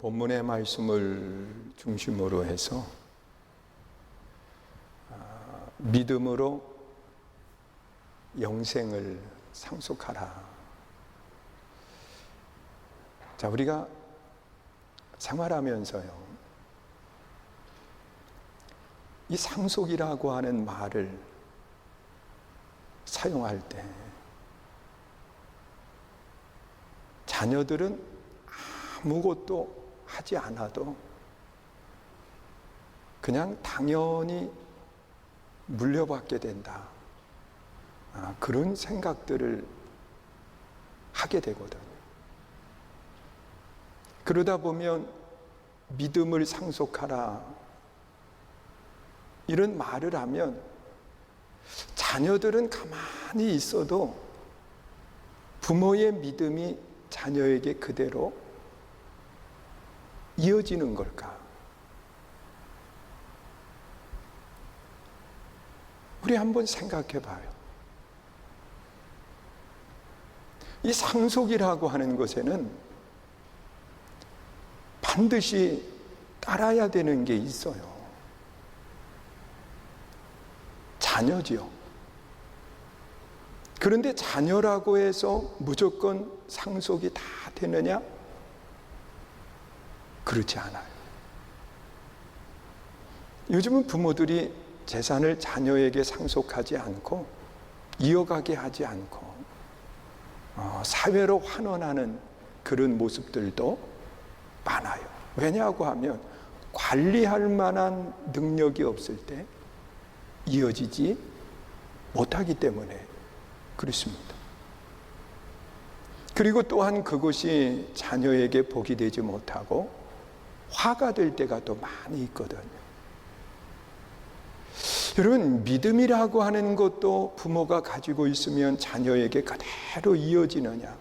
본문의 말씀을 중심으로 해서 믿음으로 영생을 상속하라. 자, 우리가 생활하면서요, 이 상속이라고 하는 말을 사용할 때 자녀들은 아무것도 하지 않아도 그냥 당연히 물려받게 된다, 그런 생각들을 하게 되거든요. 그러다 보면 믿음을 상속하라 이런 말을 하면 자녀들은 가만히 있어도 부모의 믿음이 자녀에게 그대로 이어지는 걸까? 우리 한번 생각해 봐요. 이 상속이라고 하는 것에는 반드시 따라야 되는 게 있어요. 자녀지요. 그런데 자녀라고 해서 무조건 상속이 다 되느냐? 그렇지 않아요. 요즘은 부모들이 재산을 자녀에게 상속하지 않고 이어가게 하지 않고 사회로 환원하는 그런 모습들도 많아요. 왜냐하고 하면 관리할 만한 능력이 없을 때 이어지지 못하기 때문에 그렇습니다. 그리고 또한 그것이 자녀에게 복이 되지 못하고 화가 될 때가 또 많이 있거든요. 여러분, 믿음이라고 하는 것도 부모가 가지고 있으면 자녀에게 그대로 이어지느냐?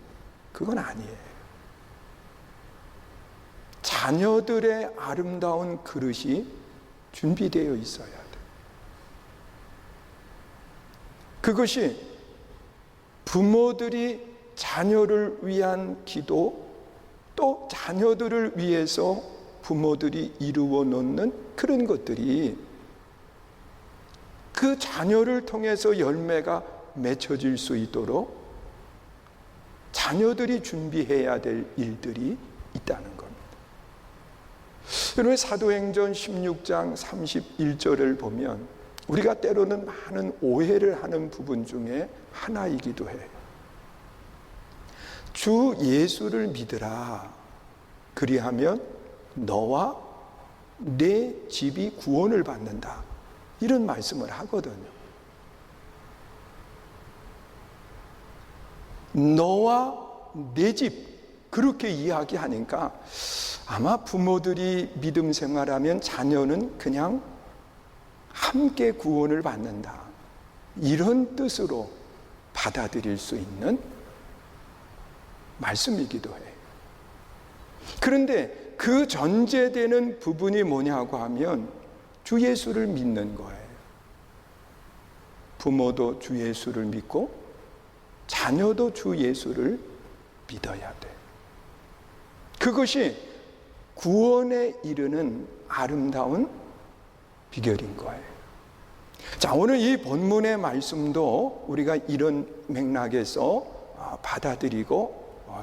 그건 아니에요. 자녀들의 아름다운 그릇이 준비되어 있어야 돼요. 그것이 부모들이 자녀를 위한 기도, 또 자녀들을 위해서 부모들이 이루어 놓는 그런 것들이 그 자녀를 통해서 열매가 맺혀질 수 있도록 자녀들이 준비해야 될 일들이 있다는 겁니다. 여러분, 사도행전 16장 31절을 보면 우리가 때로는 많은 오해를 하는 부분 중에 하나이기도 해요. 주 예수를 믿으라. 그리하면 너와 내 집이 구원을 받는다. 이런 말씀을 하거든요. 너와 내 집, 그렇게 이야기하니까 아마 부모들이 믿음 생활하면 자녀는 그냥 함께 구원을 받는다, 이런 뜻으로 받아들일 수 있는 말씀이기도 해요. 그런데 그 전제되는 부분이 뭐냐고 하면 주 예수를 믿는 거예요. 부모도 주 예수를 믿고 자녀도 주 예수를 믿어야 돼. 그것이 구원에 이르는 아름다운 비결인 거예요. 자, 오늘 이 본문의 말씀도 우리가 이런 맥락에서 받아들이고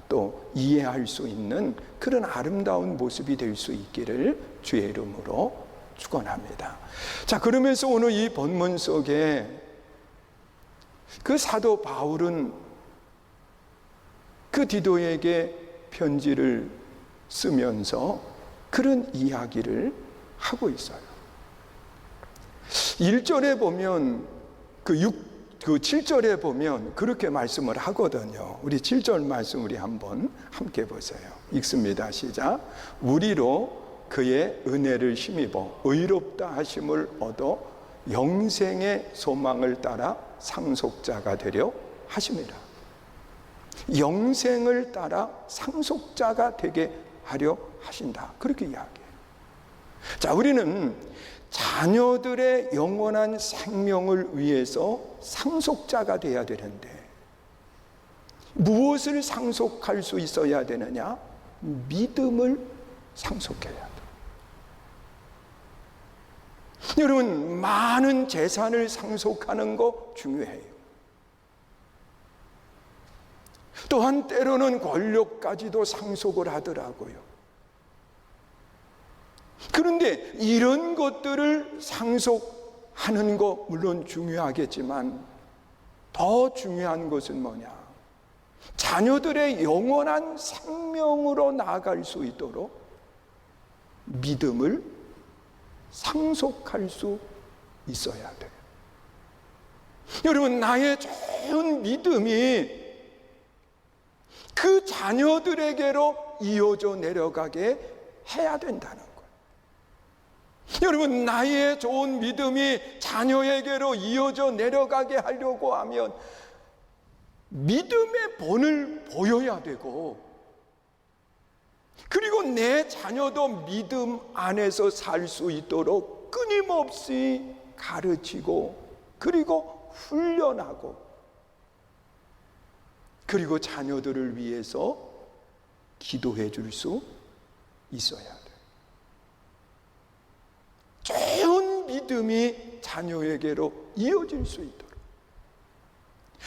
또 이해할 수 있는 그런 아름다운 모습이 될 수 있기를 주의 이름으로 축원합니다. 자, 그러면서 오늘 이 본문 속에 그 사도 바울은 그 디도에게 편지를 쓰면서 그런 이야기를 하고 있어요. 1절에 보면 그 7절에 보면 그렇게 말씀을 하거든요. 우리 7절 말씀 우리 한번 함께 보세요. 읽습니다. 시작. 우리로 그의 은혜를 힘입어 의롭다 하심을 얻어 영생의 소망을 따라 상속자가 되려 하심이라. 영생을 따라 상속자가 되게 하려 하신다. 그렇게 이야기해요. 자, 우리는 자녀들의 영원한 생명을 위해서 상속자가 되어야 되는데 무엇을 상속할 수 있어야 되느냐? 믿음을 상속해야 돼. 여러분, 많은 재산을 상속하는 거 중요해요. 또한 때로는 권력까지도 상속을 하더라고요. 그런데 이런 것들을 상속하는 거 물론 중요하겠지만 더 중요한 것은 뭐냐? 자녀들의 영원한 생명으로 나아갈 수 있도록 믿음을 상속할 수 있어야 돼요. 여러분, 나의 좋은 믿음이 그 자녀들에게로 이어져 내려가게 해야 된다는 거예요. 여러분, 나의 좋은 믿음이 자녀에게로 이어져 내려가게 하려고 하면 믿음의 본을 보여야 되고, 그리고 내 자녀도 믿음 안에서 살 수 있도록 끊임없이 가르치고, 그리고 훈련하고, 그리고 자녀들을 위해서 기도해 줄 수 있어야 돼요. 좋은 믿음이 자녀에게로 이어질 수 있도록.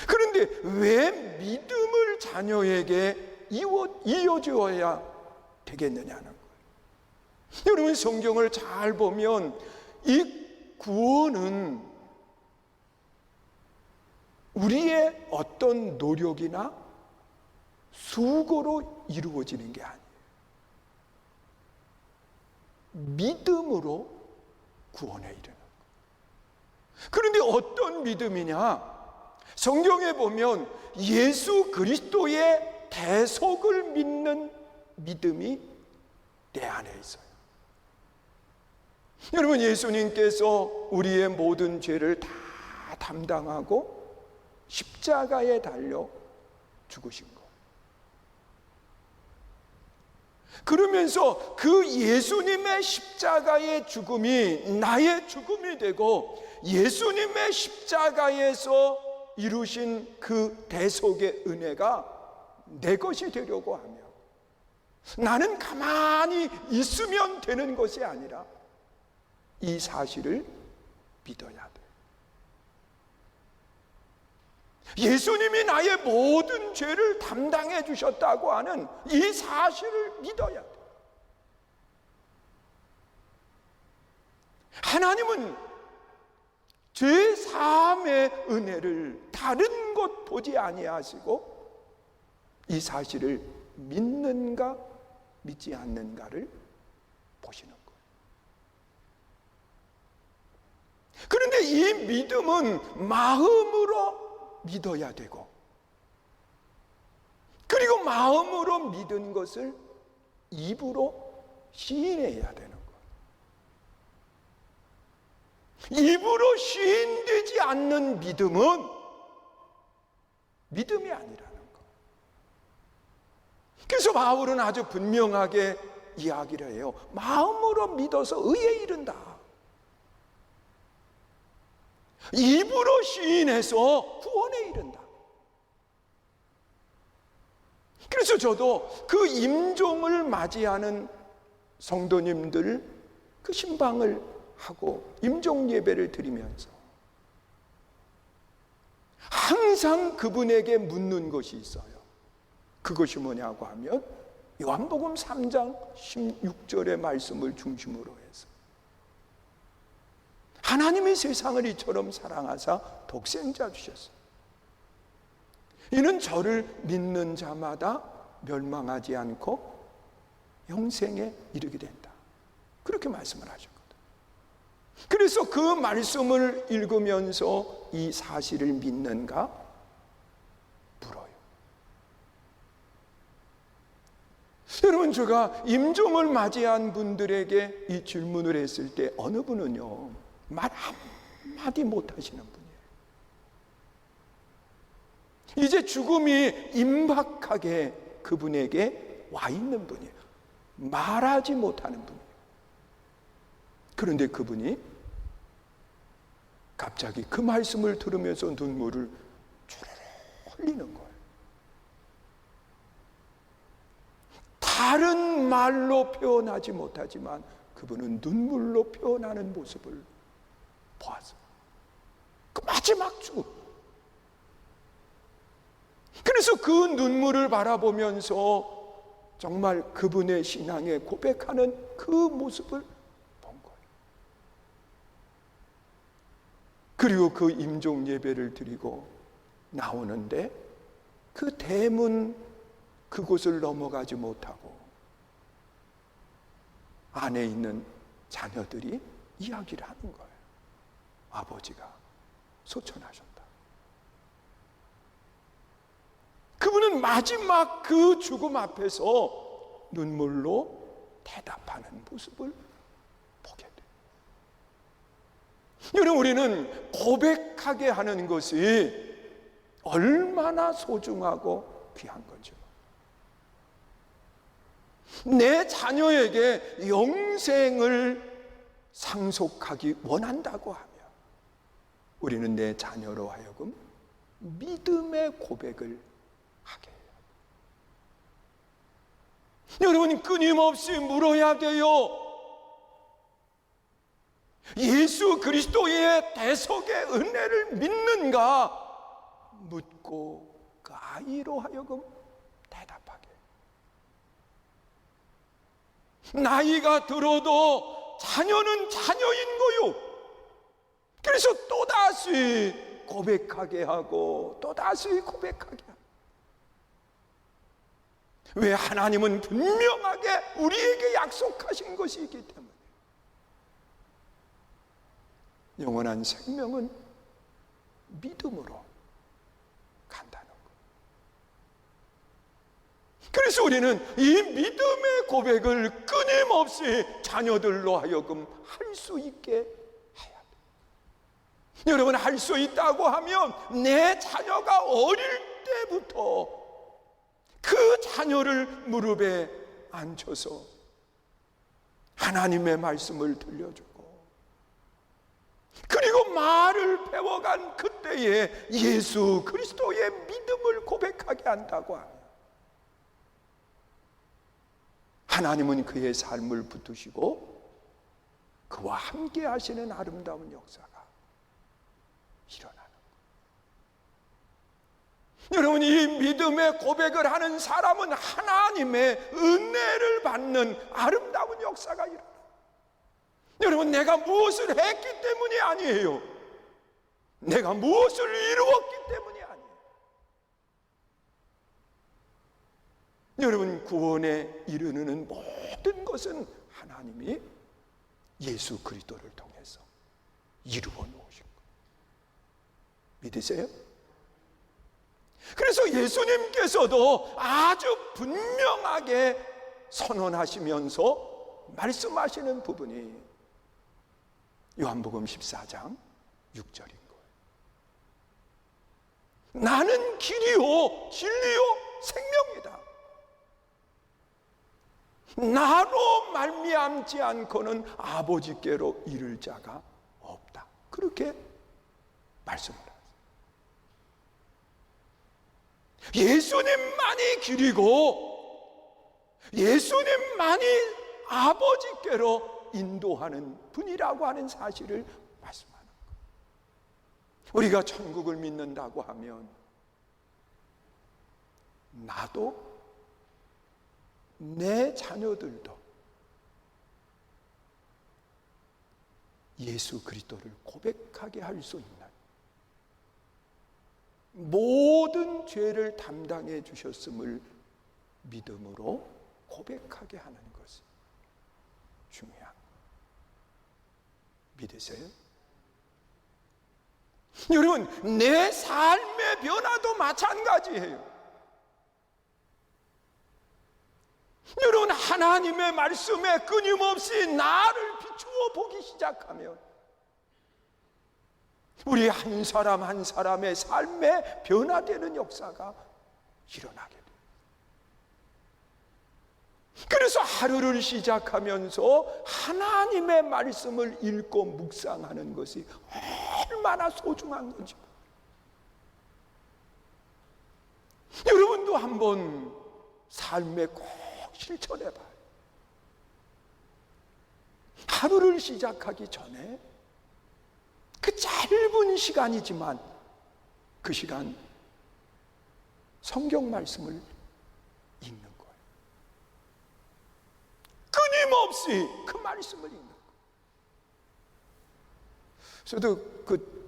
그런데 왜 믿음을 자녀에게 이어주어야 되겠느냐는 거예요. 여러분, 성경을 잘 보면 이 구원은 우리의 어떤 노력이나 수고로 이루어지는 게 아니에요. 믿음으로 구원에 이르는 거예요. 그런데 어떤 믿음이냐? 성경에 보면 예수 그리스도의 대속을 믿는 믿음이 내 안에 있어요. 여러분, 예수님께서 우리의 모든 죄를 다 담당하고 십자가에 달려 죽으신 것. 그러면서 그 예수님의 십자가의 죽음이 나의 죽음이 되고, 예수님의 십자가에서 이루신 그 대속의 은혜가 내 것이 되려고 하며, 나는 가만히 있으면 되는 것이 아니라 이 사실을 믿어야 돼. 예수님이 나의 모든 죄를 담당해 주셨다고 하는 이 사실을 믿어야 돼. 하나님은 죄 사함의 은혜를 다른 것 보지 아니하시고 이 사실을 믿는가 믿지 않는가를 보시는 거예요. 그런데 이 믿음은 마음으로 믿어야 되고, 그리고 마음으로 믿은 것을 입으로 시인해야 되는 거예요. 입으로 시인되지 않는 믿음은 믿음이 아니라는 거예요. 그래서 바울은 아주 분명하게 이야기를 해요. 마음으로 믿어서 의에 이른다. 입으로 시인해서 구원에 이른다. 그래서 저도 그 임종을 맞이하는 성도님들 그 신방을 하고 임종 예배를 드리면서 항상 그분에게 묻는 것이 있어요. 그것이 뭐냐고 하면 요한복음 3장 16절의 말씀을 중심으로 해서 하나님이 세상을 이처럼 사랑하사 독생자 주셨어요. 이는 저를 믿는 자마다 멸망하지 않고 영생에 이르게 된다. 그렇게 말씀을 하셨거든요. 그래서 그 말씀을 읽으면서 이 사실을 믿는가 물어요. 여러분, 제가 임종을 맞이한 분들에게 이 질문을 했을 때 어느 분은요, 말 한마디 못하시는 분이에요. 이제 죽음이 임박하게 그분에게 와 있는 분이에요. 말하지 못하는 분이에요. 그런데 그분이 갑자기 그 말씀을 들으면서 눈물을 주르르 흘리는 거예요. 다 다른 말로 표현하지 못하지만 그분은 눈물로 표현하는 모습을 보았어. 그 마지막 죽음. 그래서 그 눈물을 바라보면서 정말 그분의 신앙에 고백하는 그 모습을 본 거예요. 그리고 그 임종 예배를 드리고 나오는데 그 대문 그곳을 넘어가지 못하고 안에 있는 자녀들이 이야기를 하는 거예요. 아버지가 소천하셨다. 그분은 마지막 그 죽음 앞에서 눈물로 대답하는 모습을 보게 돼요. 여러분, 우리는 고백하게 하는 것이 얼마나 소중하고 귀한 건지. 내 자녀에게 영생을 상속하기 원한다고 하면 우리는 내 자녀로 하여금 믿음의 고백을 하게 해요. 여러분, 끊임없이 물어야 돼요. 예수 그리스도의 대속의 은혜를 믿는가? 묻고 그 아이로 하여금 대답하게. 나이가 들어도 자녀는 자녀인 거요. 그래서 또다시 고백하게 하고 또다시 고백하게 하고. 왜? 하나님은 분명하게 우리에게 약속하신 것이 있기 때문에. 영원한 생명은 믿음으로 간다는 것. 그래서 우리는 이 믿음의 고백을 끊임없이 자녀들로 하여금 할 수 있게 해야 돼요. 여러분, 할 수 있다고 하면 내 자녀가 어릴 때부터 그 자녀를 무릎에 앉혀서 하나님의 말씀을 들려주고, 그리고 말을 배워간 그때에 예수 그리스도의 믿음을 고백하게 한다고 하면 하나님은 그의 삶을 붙드시고 그와 함께 하시는 아름다운 역사가 일어나는 거예요. 여러분, 이 믿음의 고백을 하는 사람은 하나님의 은혜를 받는 아름다운 역사가 일어나요. 여러분, 내가 무엇을 했기 때문이 아니에요. 내가 무엇을 이루었기 때문이 아니에요. 여러분, 구원에 이르는 모든 것은 하나님이 예수 그리스도를 통해서 이루어 놓으신 거예요. 믿으세요? 그래서 예수님께서도 아주 분명하게 선언하시면서 말씀하시는 부분이 요한복음 14장 6절인 거예요. 나는 길이요 진리요 생명이다. 나로 말미암지 않고는 아버지께로 이를 자가 없다. 그렇게 말씀을 하세요. 예수님만이 길이고 예수님만이 아버지께로 인도하는 분이라고 하는 사실을 말씀하는 거예요. 우리가 천국을 믿는다고 하면 나도 내 자녀들도 예수 그리스도를 고백하게 할 수 있는, 모든 죄를 담당해 주셨음을 믿음으로 고백하게 하는 것이 중요한 거예요. 믿으세요? 여러분, 내 삶의 변화도 마찬가지예요. 여러분, 하나님의 말씀에 끊임없이 나를 비추어 보기 시작하면 우리 한 사람 한 사람의 삶에 변화되는 역사가 일어나게 돼요. 그래서 하루를 시작하면서 하나님의 말씀을 읽고 묵상하는 것이 얼마나 소중한 건지. 여러분도 한번 삶에 꼭 실천해 봐요. 하루를 시작하기 전에 그 짧은 시간이지만 그 시간 성경 말씀을 읽는 거예요. 끊임없이 그 말씀을 읽는 거예요. 저도 그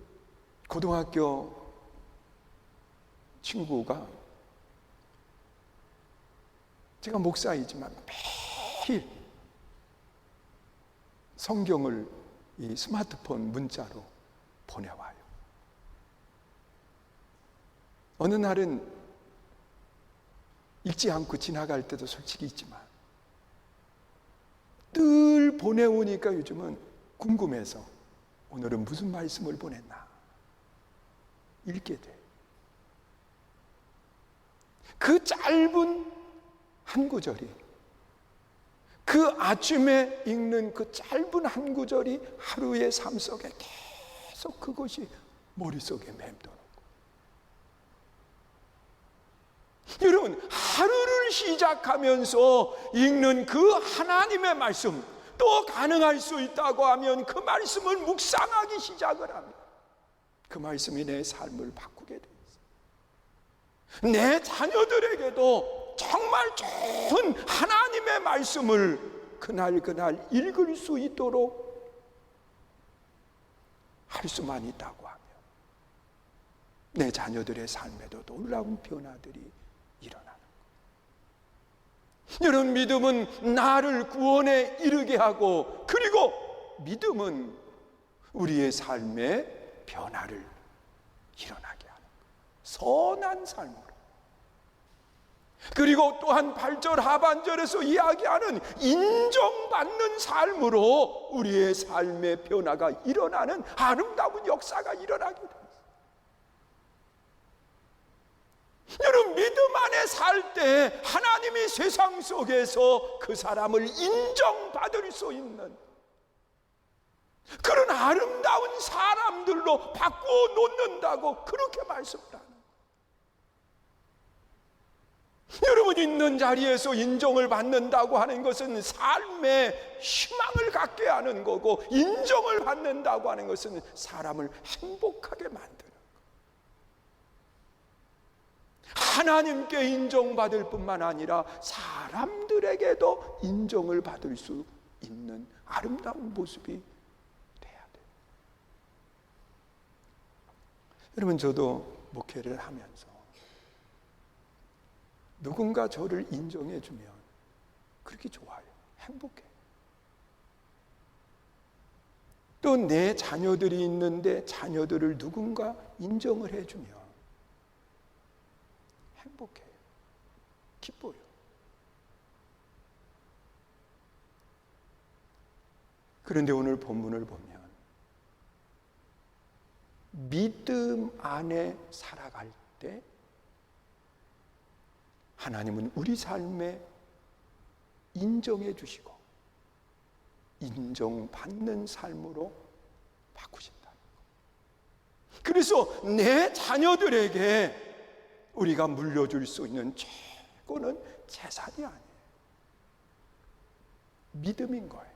고등학교 친구가, 제가 목사이지만 매일 성경을 이 스마트폰 문자로 보내와요. 어느 날은 읽지 않고 지나갈 때도 솔직히 있지만 늘 보내오니까 요즘은 궁금해서 오늘은 무슨 말씀을 보냈나 읽게 돼요. 그 짧은 한 구절이, 그 아침에 읽는 그 짧은 한 구절이 하루의 삶 속에 계속 그것이 머릿속에 맴도는 거예요. 여러분, 하루를 시작하면서 읽는 그 하나님의 말씀, 또 가능할 수 있다고 하면 그 말씀을 묵상하기 시작을 하면 그 말씀이 내 삶을 바꾸게 돼 있어요. 내 자녀들에게도 정말 좋은 하나님의 말씀을 그날 읽을 수 있도록 할 수만 있다고 하면 내 자녀들의 삶에도 놀라운 변화들이 일어나는 거예요. 여러분, 믿음은 나를 구원에 이르게 하고, 그리고 믿음은 우리의 삶에 변화를 일어나게 하는 거예요. 선한 삶으로. 그리고 또한 8절 하반절에서 이야기하는 인정받는 삶으로 우리의 삶의 변화가 일어나는 아름다운 역사가 일어나게 됩니다. 여러분, 믿음 안에 살 때 하나님이 세상 속에서 그 사람을 인정받을 수 있는 그런 아름다운 사람들로 바꾸어 놓는다고 그렇게 말씀을 하는 거예요. 여러분, 있는 자리에서 인정을 받는다고 하는 것은 삶에 희망을 갖게 하는 거고, 인정을 받는다고 하는 것은 사람을 행복하게 만드는 거예요. 하나님께 인정받을 뿐만 아니라 사람들에게도 인정을 받을 수 있는 아름다운 모습이 돼야 돼요. 여러분, 저도 목회를 하면서 누군가 저를 인정해 주면 그렇게 좋아요. 행복해요. 또 내 자녀들이 있는데 자녀들을 누군가 인정을 해 주면 행복해요. 기뻐요. 그런데 오늘 본문을 보면 믿음 안에 살아갈 때 하나님은 우리 삶에 인정해 주시고 인정받는 삶으로 바꾸신다. 그래서 내 자녀들에게 우리가 물려줄 수 있는 최고는 재산이 아니에요. 믿음인 거예요.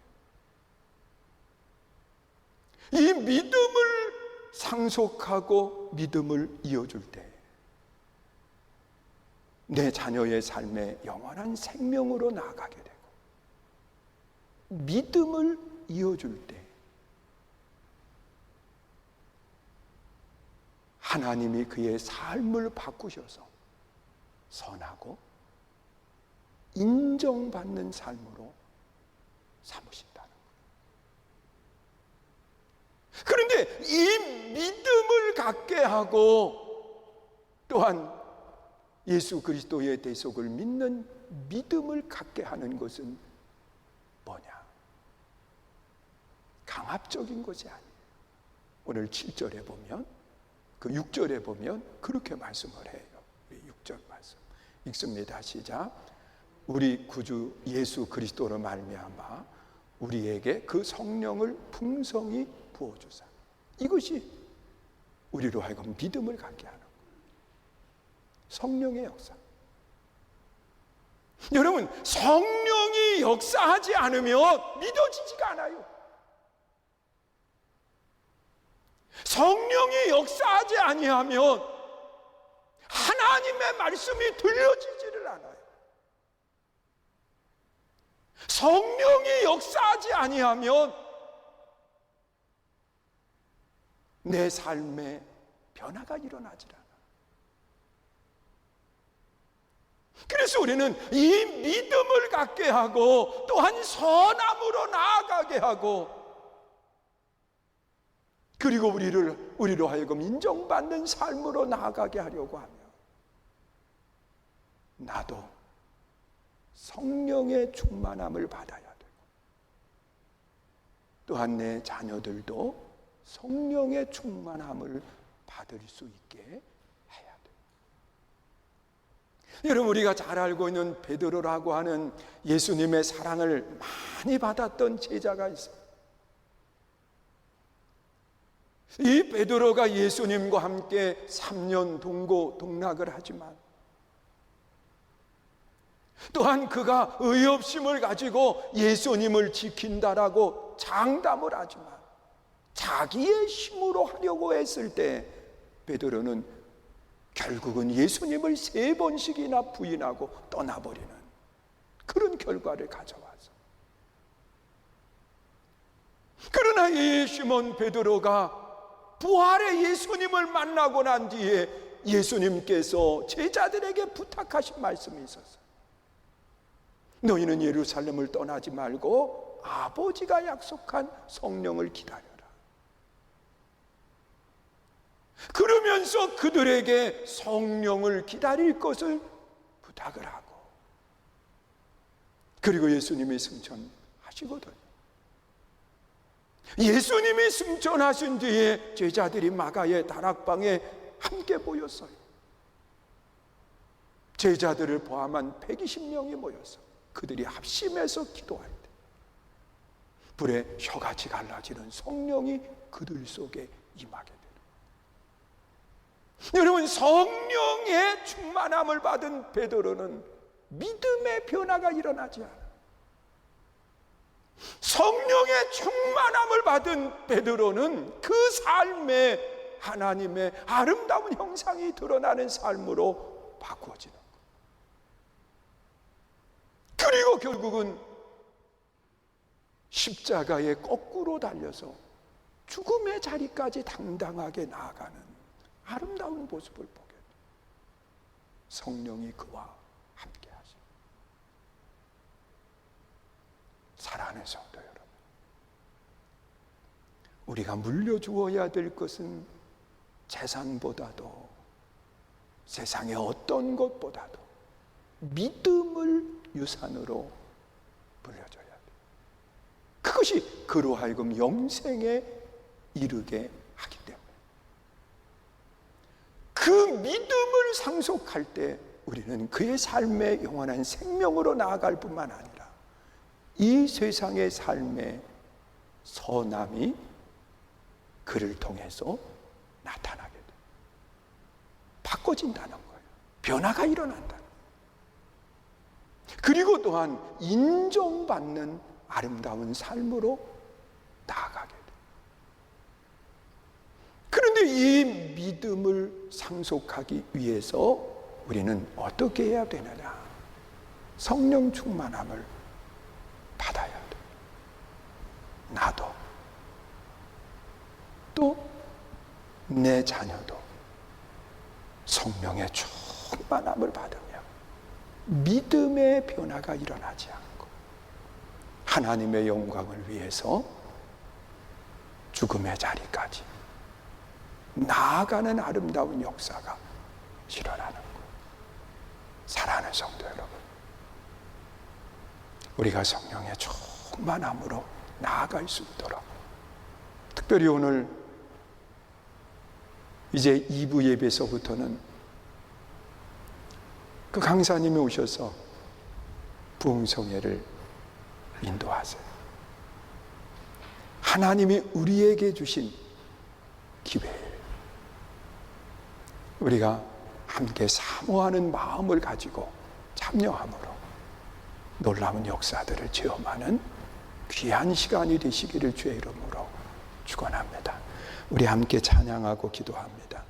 이 믿음을 상속하고 믿음을 이어줄 때 내 자녀의 삶에 영원한 생명으로 나아가게 되고, 믿음을 이어줄 때 하나님이 그의 삶을 바꾸셔서 선하고 인정받는 삶으로 삼으신다는 거예요. 그런데 이 믿음을 갖게 하고 또한 예수 그리스도의 대속을 믿는 믿음을 갖게 하는 것은 뭐냐? 강압적인 것이 아니에요. 오늘 7절에 보면, 그 6절에 보면 그렇게 말씀을 해요. 6절 말씀 읽습니다. 시작. 우리 구주 예수 그리스도로 말미암아 우리에게 그 성령을 풍성히 부어주사. 이것이 우리로 하여금 믿음을 갖게 하는 거예요. 성령의 역사. 여러분, 성령이 역사하지 않으면 믿어지지가 않아요. 성령이 역사하지 아니하면 하나님의 말씀이 들려지지를 않아요. 성령이 역사하지 아니하면 내 삶에 변화가 일어나질 않아요. 그래서 우리는 이 믿음을 갖게 하고 또한 선함으로 나아가게 하고, 그리고 우리로 하여금 인정받는 삶으로 나아가게 하려고 하며, 나도 성령의 충만함을 받아야 되고, 또한 내 자녀들도 성령의 충만함을 받을 수 있게 해야 돼요. 여러분, 우리가 잘 알고 있는 베드로라고 하는 예수님의 사랑을 많이 받았던 제자가 있어요. 이 베드로가 예수님과 함께 3년 동고 동락을 하지만, 또한 그가 의협심을 가지고 예수님을 지킨다라고 장담을 하지만, 자기의 힘으로 하려고 했을 때 베드로는 결국은 예수님을 3번씩이나 부인하고 떠나버리는 그런 결과를 가져와서, 그러나 이 시몬 베드로가 부활의 예수님을 만나고 난 뒤에 예수님께서 제자들에게 부탁하신 말씀이 있었어요. 너희는 예루살렘을 떠나지 말고 아버지가 약속한 성령을 기다려라. 그러면서 그들에게 성령을 기다릴 것을 부탁을 하고, 그리고 예수님이 승천하시거든요. 예수님이 승천하신 뒤에 제자들이 마가의 다락방에 함께 모였어요. 제자들을 포함한 120명이 모여서 그들이 합심해서 기도할 때 불에 혀같이 갈라지는 성령이 그들 속에 임하게 되는, 여러분, 성령의 충만함을 받은 베드로는 믿음의 변화가 일어나지 않아요. 성령의 충만함을 받은 베드로는 그 삶에 하나님의 아름다운 형상이 드러나는 삶으로 바꾸어지는 거예요. 그리고 결국은 십자가에 거꾸로 달려서 죽음의 자리까지 당당하게 나아가는 아름다운 모습을 보게 돼요. 성령이 그와 함께 하시고. 사랑하는 성도 여러분, 우리가 물려주어야 될 것은 재산보다도, 세상의 어떤 것보다도 믿음을 유산으로 물려줘야 돼요. 그것이 그로 하여금 영생에 이르게 하기 때문에, 그 믿음을 상속할 때 우리는 그의 삶의 영원한 생명으로 나아갈 뿐만 아니라 이 세상의 삶의 선함이 그를 통해서 나타나게 돼요. 바꿔진다는 거예요. 변화가 일어난다. 그리고 또한 인정받는 아름다운 삶으로 나아가게 돼요. 그런데 이 믿음을 상속하기 위해서 우리는 어떻게 해야 되느냐? 성령 충만함을 받아야 돼요. 나도, 또 내 자녀도 성령의 충만함을 받으며 믿음의 변화가 일어나지 않고 하나님의 영광을 위해서 죽음의 자리까지 나아가는 아름다운 역사가 일어나는 거예요. 사랑하는 성도 여러분, 우리가 성령의 충만함으로 나아갈 수 있도록, 특별히 오늘 이제 2부 예배서부터는 그 강사님이 오셔서 부흥성회를 인도하세요. 하나님이 우리에게 주신 기회예요. 우리가 함께 사모하는 마음을 가지고 참여함으로 놀라운 역사들을 체험하는 귀한 시간이 되시기를 주의 이름으로 축원합니다. 우리 함께 찬양하고 기도합니다.